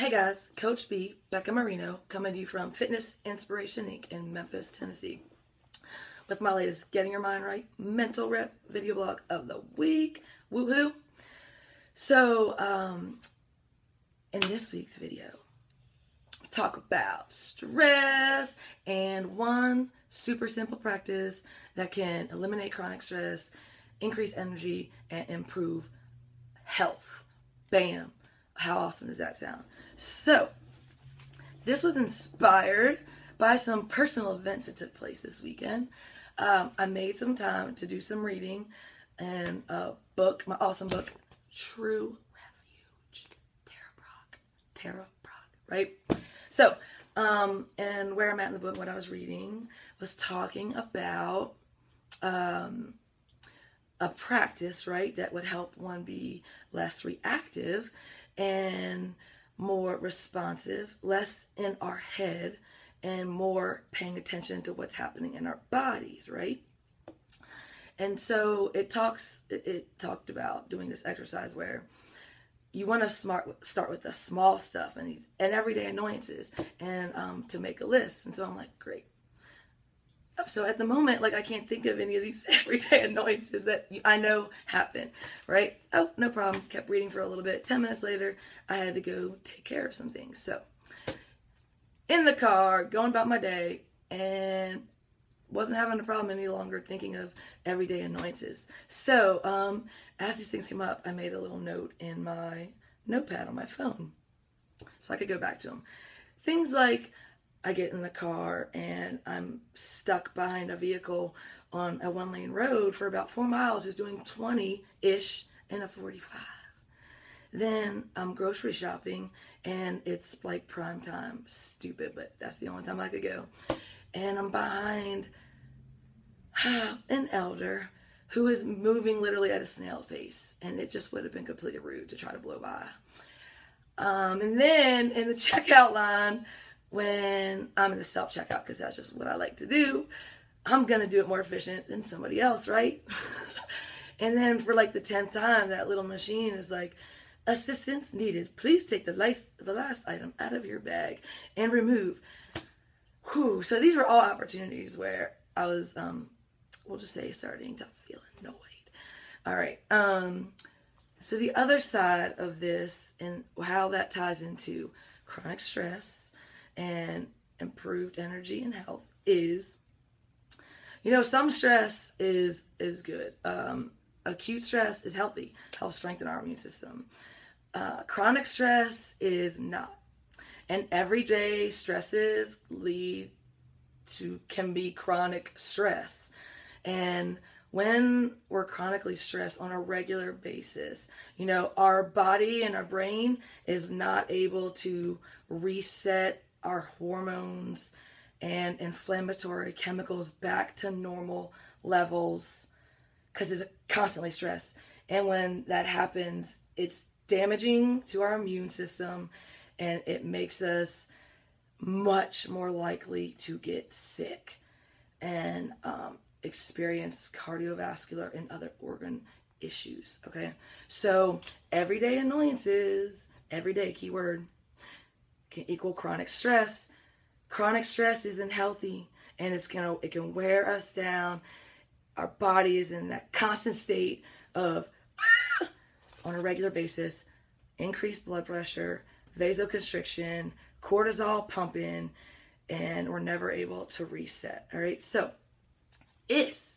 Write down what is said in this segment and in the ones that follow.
Hey guys, Coach B, Becca Marino, coming to you from Fitness Inspiration Inc. in Memphis, Tennessee, with my latest Getting Your Mind Right mental rep video blog of the week. Woohoo! So, in this week's video, talk about stress and one super simple practice that can eliminate chronic stress, increase energy, and improve health. Bam! How awesome does that sound? So, this was inspired by some personal events that took place this weekend. I made some time to do some reading and a book, my awesome book, True Refuge, Tara Brach, right? So, and where I'm at in the book, what I was reading was talking about a practice, right, that would help one be less reactive and more responsive, less in our head, and more paying attention to what's happening in our bodies, right? And so it talked about doing this exercise where you want to start with the small stuff and everyday annoyances, and to make a list. And so I'm like, great. So at the moment, like, I can't think of any of these everyday annoyances that I know happen, right? Oh, no problem. Kept reading for a little bit. 10 minutes later, I had to go take care of some things. So in the car, going about my day, and wasn't having a problem any longer thinking of everyday annoyances. So as these things came up, I made a little note in my notepad on my phone so I could go back to them. Things like, I get in the car and I'm stuck behind a vehicle on a one-lane road for about 4 miles, who's doing 20-ish in a 45. Then I'm grocery shopping and it's like prime time. Stupid, but that's the only time I could go. And I'm behind an elder who is moving literally at a snail's pace, and it just would have been completely rude to try to blow by. And then in the checkout line, when I'm in the self-checkout, because that's just what I like to do, I'm going to do it more efficient than somebody else, right? And then for like the 10th time, that little machine is like, assistance needed. Please take the last item out of your bag and remove. Whew. So these were all opportunities where I was, we'll just say, starting to feel annoyed. All right. So the other side of this and how that ties into chronic stress and improved energy and health is, some stress is good. Acute stress is healthy, helps strengthen our immune system. Chronic stress is not. And everyday stresses can be chronic stress. And when we're chronically stressed on a regular basis, our body and our brain is not able to reset our hormones and inflammatory chemicals back to normal levels because it's constantly stressed. And when that happens, it's damaging to our immune system, and it makes us much more likely to get sick and experience cardiovascular and other organ issues. Okay, so everyday annoyances, everyday keyword, can equal chronic stress. Chronic stress isn't healthy, and it can wear us down. Our body is in that constant state of on a regular basis, increased blood pressure, vasoconstriction, cortisol pumping, and we're never able to reset. All right. So if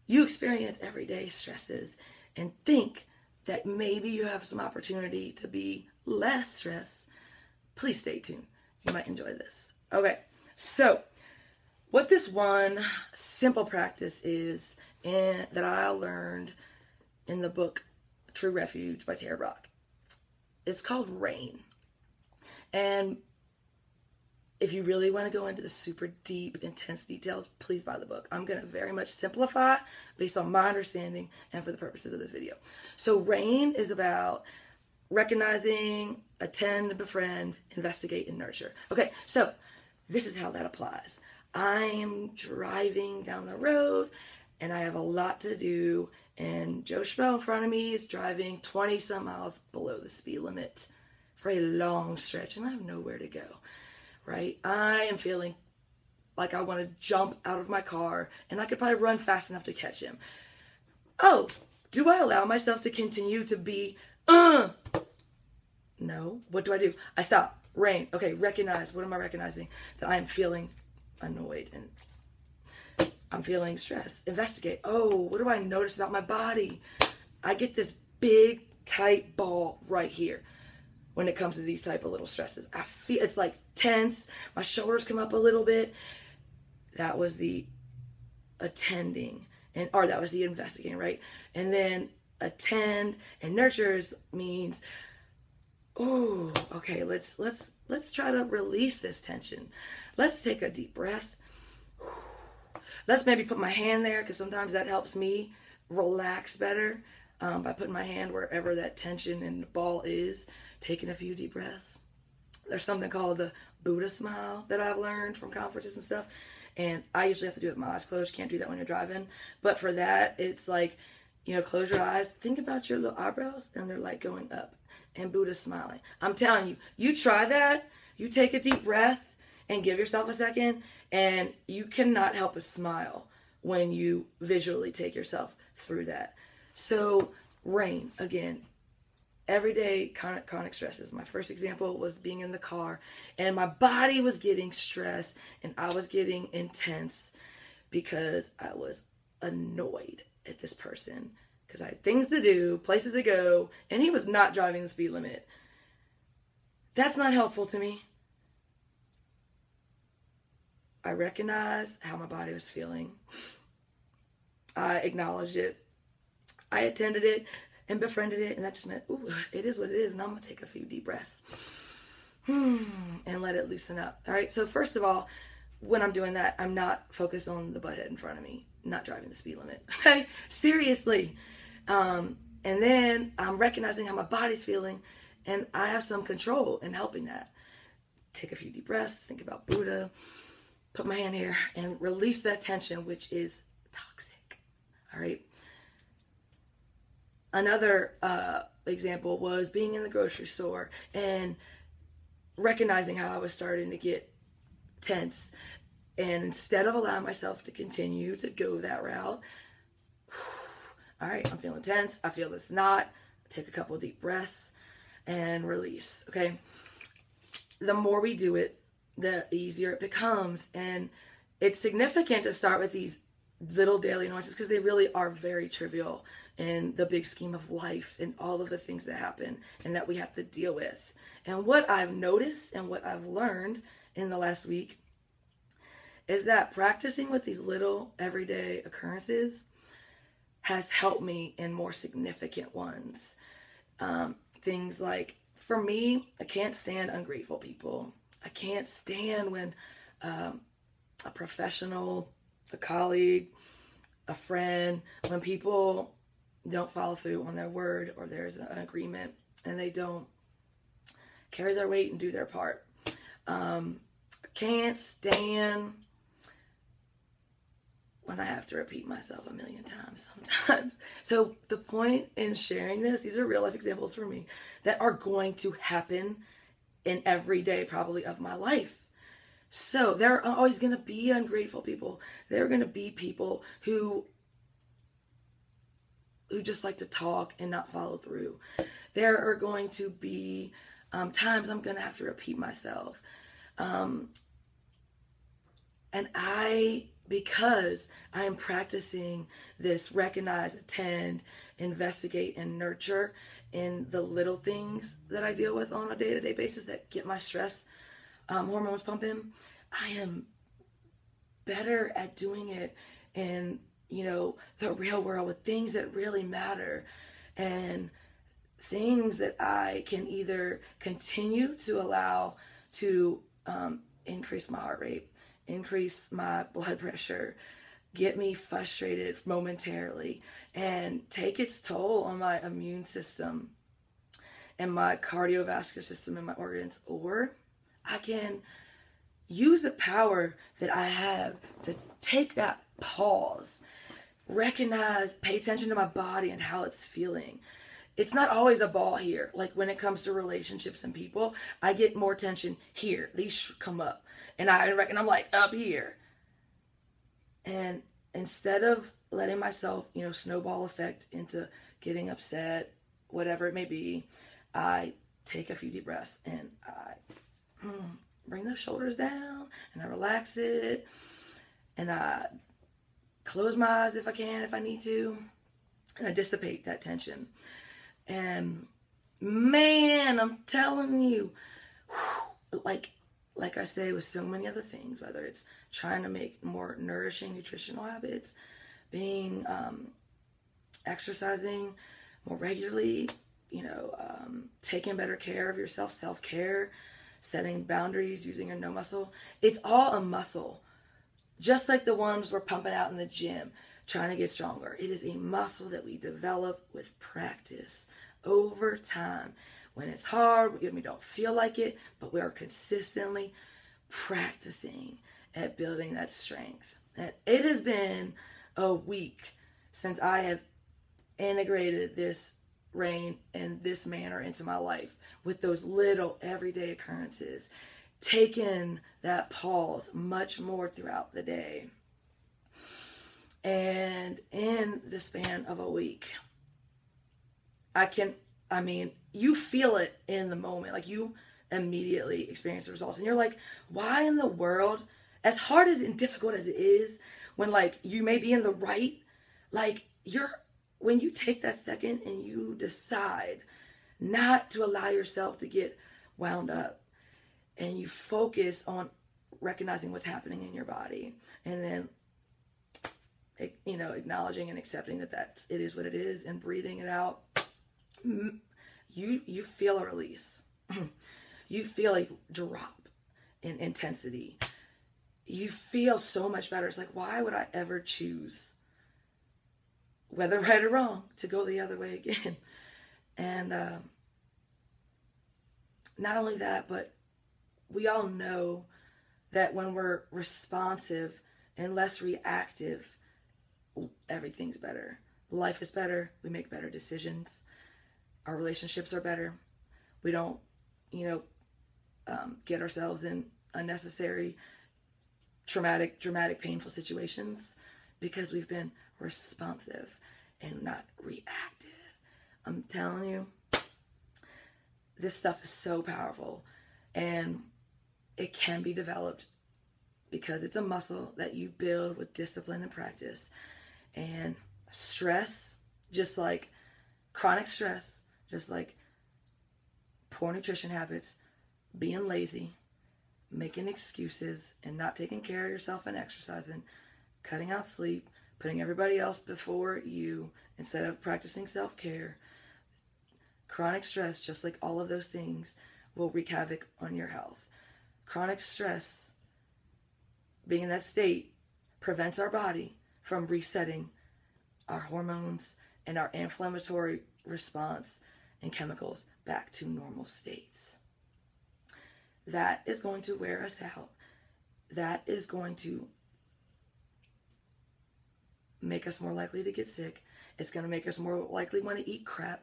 you experience everyday stresses and think that maybe you have some opportunity to be less stressed, please stay tuned. You might enjoy this. Okay, so what this one simple practice is, and that I learned in the book True Refuge by Tara Brach, it's called RAIN. And if you really want to go into the super deep, intense details, please buy the book. I'm going to very much simplify based on my understanding and for the purposes of this video. So RAIN is about recognizing, attend, befriend, investigate, and nurture. Okay, so this is how that applies. I am driving down the road and I have a lot to do, and Joe Schmo in front of me is driving 20 some miles below the speed limit for a long stretch and I have nowhere to go, right? I am feeling like I want to jump out of my car and I could probably run fast enough to catch him. Oh, do I allow myself to continue to be, No. What do? I stop. Rain. Okay, recognize. What am I recognizing? That I am feeling annoyed and I'm feeling stressed. Investigate. Oh, what do I notice about my body? I get this big, tight ball right here when it comes to these type of little stresses. I feel it's like tense. My shoulders come up a little bit. That was the attending, or that was the investigating, right? And then attend and nurtures means, oh, okay, let's try to release this tension. Let's take a deep breath. Let's maybe put my hand there, because sometimes that helps me relax better, by putting my hand wherever that tension and ball is, taking a few deep breaths. There's something called the Buddha smile that I've learned from conferences and stuff. And I usually have to do it with my eyes closed. You can't do that when you're driving. But for that, it's like, close your eyes. Think about your little eyebrows and they're like going up. And Buddha smiling. I'm telling you, you try that. You take a deep breath and give yourself a second. And you cannot help but smile when you visually take yourself through that. So rain, again. Everyday chronic stresses. My first example was being in the car and my body was getting stressed and I was getting intense because I was annoyed at this person because I had things to do, places to go, and he was not driving the speed limit. That's not helpful to me. I recognized how my body was feeling. I acknowledged it. I attended it and befriended it, and that just meant, ooh, it is what it is, and I'm going to take a few deep breaths and let it loosen up. All right, so first of all, when I'm doing that, I'm not focused on the butthead in front of me, not driving the speed limit, okay? Seriously. And then I'm recognizing how my body's feeling, and I have some control in helping that. Take a few deep breaths, think about Buddha, put my hand here, and release that tension, which is toxic, all right? Another example was being in the grocery store and recognizing how I was starting to get tense. And instead of allowing myself to continue to go that route, all right, I'm feeling tense. I feel this knot. Take a couple deep breaths and release, okay? The more we do it, the easier it becomes. And it's significant to start with these little daily annoyances because they really are very trivial in the big scheme of life and all of the things that happen and that we have to deal with. And what I've noticed and what I've learned in the last week is that practicing with these little everyday occurrences has helped me in more significant ones. Things like, for me, I can't stand ungrateful people. I can't stand when a professional, a colleague, a friend, when people don't follow through on their word or there's an agreement and they don't carry their weight and do their part. Can't stand when I have to repeat myself a million times sometimes. So the point in sharing this, these are real life examples for me that are going to happen in every day probably of my life. So there are always going to be ungrateful people. There are going to be people who just like to talk and not follow through. There are going to be times I'm going to have to repeat myself. And because I am practicing this recognize, attend, investigate, and nurture in the little things that I deal with on a day-to-day basis that get my stress hormones pumping, I am better at doing it in, the real world with things that really matter and things that I can either continue to allow to increase my heart rate, increase my blood pressure, get me frustrated momentarily, and take its toll on my immune system and my cardiovascular system and my organs, or I can use the power that I have to take that pause, recognize, pay attention to my body and how it's feeling, it's not always a ball here. Like when it comes to relationships and people, I get more tension here. These come up, and I reckon I'm like up here. And instead of letting myself, snowball effect into getting upset, whatever it may be, I take a few deep breaths and I bring those shoulders down and I relax it and I close my eyes if I can, if I need to, and I dissipate that tension. And man, I'm telling you, like I say with so many other things, whether it's trying to make more nourishing nutritional habits, being exercising more regularly, taking better care of yourself, self-care, setting boundaries, using your no muscle. It's all a muscle. Just like the ones we're pumping out in the gym, trying to get stronger. It is a muscle that we develop with practice over time. When it's hard, we don't feel like it, but we are consistently practicing at building that strength. And it has been a week since I have integrated this rain in this manner into my life with those little everyday occurrences, taking that pause much more throughout the day. And in the span of a week, you feel it in the moment. Like you immediately experience the results. And you're like, why in the world, as hard as and difficult as it is, when like you may be in the right, like when you take that second and you decide not to allow yourself to get wound up and you focus on recognizing what's happening in your body and then acknowledging and accepting that it is what it is and breathing it out, you feel a release. You feel a drop in intensity. You feel so much better. It's like, why would I ever choose, whether right or wrong, to go the other way again? And not only that, but we all know that when we're responsive and less reactive, everything's better. Life is better. We make better decisions. Our relationships are better. We don't, get ourselves in unnecessary, traumatic, dramatic, painful situations because we've been responsive and not reactive. I'm telling you, this stuff is so powerful and it can be developed because it's a muscle that you build with discipline and practice. And stress, just like chronic stress, just like poor nutrition habits, being lazy, making excuses and not taking care of yourself and exercising, cutting out sleep, putting everybody else before you instead of practicing self-care. Chronic stress, just like all of those things, will wreak havoc on your health. Chronic stress, being in that state, prevents our body from resetting our hormones and our inflammatory response and chemicals back to normal states. That is going to wear us out. That is going to make us more likely to get sick. It's going to make us more likely want to eat crap.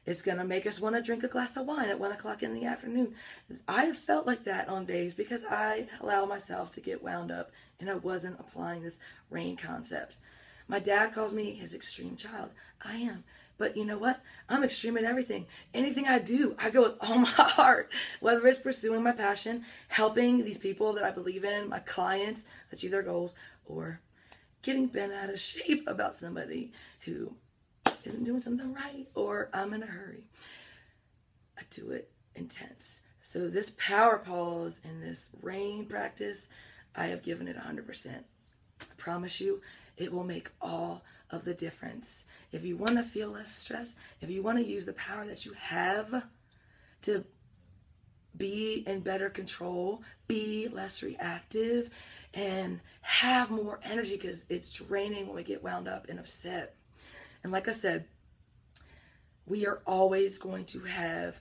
It's going to make us want to drink a glass of wine at 1 o'clock in the afternoon. I have felt like that on days because I allow myself to get wound up and I wasn't applying this rain concept. My dad calls me his extreme child. I am. But you know what? I'm extreme at everything. Anything I do, I go with all my heart. Whether it's pursuing my passion, helping these people that I believe in, my clients achieve their goals, or getting bent out of shape about somebody who isn't doing something right, or I'm in a hurry. I do it intense. So this power pause and this rain practice, I have given it 100%. I promise you, it will make all of the difference. If you want to feel less stress, if you want to use the power that you have to be in better control, be less reactive, and have more energy, because it's draining when we get wound up and upset. And like I said, we are always going to have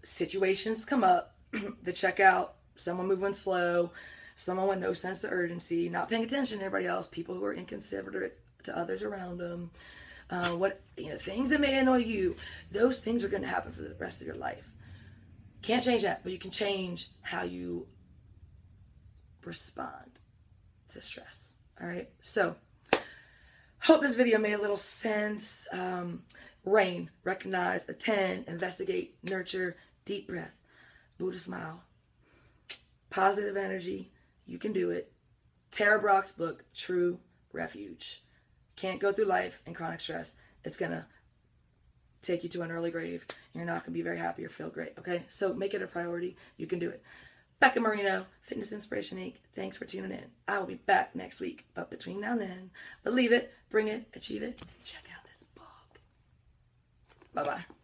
situations come up, the checkout, someone moving slow, someone with no sense of urgency, not paying attention to everybody else, people who are inconsiderate to others around them, things that may annoy you, those things are going to happen for the rest of your life. Can't change that, but you can change how you respond to stress. All right. So hope this video made a little sense. Rain, recognize, attend, investigate, nurture, deep breath, Buddha smile, positive energy. You can do it. Tara Brock's book, True Refuge. Can't go through life in chronic stress. It's going to take you to an early grave. You're not going to be very happy or feel great. Okay. So make it a priority. You can do it. Becca Marino, Fitness Inspiration Inc. Thanks for tuning in. I will be back next week. But between now and then, believe it, bring it, achieve it, and check out this book. Bye-bye.